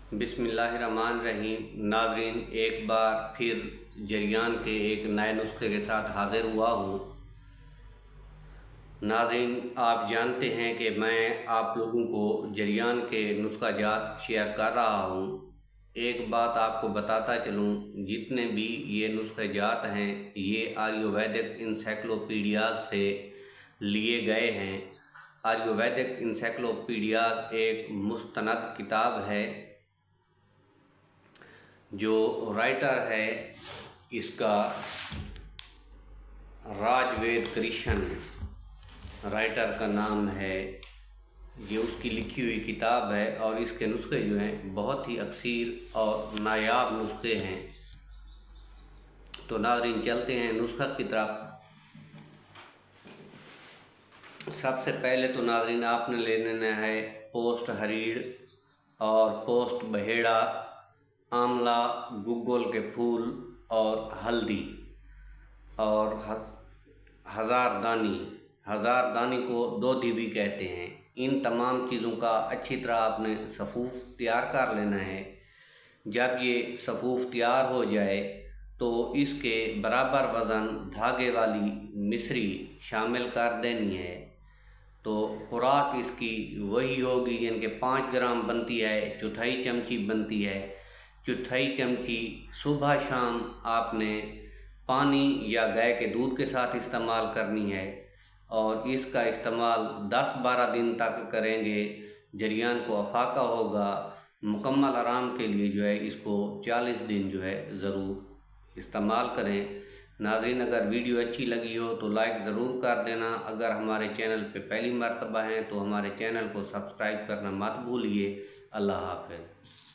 बिस्मिल्लाहिर्रहमानिर्रहीम। नाज़रीन, एक बार फिर जरियान के एक नए नुस्खे के साथ हाज़िर हुआ हूँ। नाज़रीन, आप जानते हैं कि मैं आप लोगों को जरियान के नुस्खा जात शेयर कर रहा हूँ। एक बात आपको बताता चलूँ, जितने भी ये नुस्खे जात हैं ये आयुर्वेदिक इंसाइक्लोपीडिया से लिए गए हैं। आयुर्वेदिक इंसाइक्लोपीडिया एक मुस्तनद किताब है। जो राइटर है इसका राजवेद कृष्ण राइटर का नाम है। ये उसकी लिखी हुई किताब है और इसके नुस्खे जो हैं बहुत ही अक्सर और नायाब नुस्खे हैं। तो नाज़रीन, चलते हैं नुस्खा की तरफ। सबसे पहले तो नाज़रीन आपने ले लेना है पोस्ट हरीड़ और पोस्ट बहेड़ा, आंवला, गुग्गल के फूल और हल्दी और हज़ारदानी को दोधी भी कहते हैं। इन तमाम चीज़ों का अच्छी तरह आपने सफ़ूफ तैयार कर लेना है। जब ये सफ़ूफ तैयार हो जाए तो इसके बराबर वज़न धागे वाली मिश्री शामिल कर देनी है। तो खुराक इसकी वही होगी, यानी कि 5 ग्राम बनती है, चौथाई चमची बनती है। चौथाई चमची सुबह शाम आपने पानी या गाय के दूध के साथ इस्तेमाल करनी है और इसका इस्तेमाल 10-12 दिन तक करेंगे। जरियान को अफाका होगा। मुकम्मल आराम के लिए जो है इसको 40 दिन जो है ज़रूर इस्तेमाल करें। नाज़रीन, अगर वीडियो अच्छी लगी हो तो लाइक ज़रूर कर देना। अगर हमारे चैनल पे पहली मर्तबा हैं तो हमारे चैनल को सब्सक्राइब करना मत भूलिए। अल्लाह हाफ़िज़।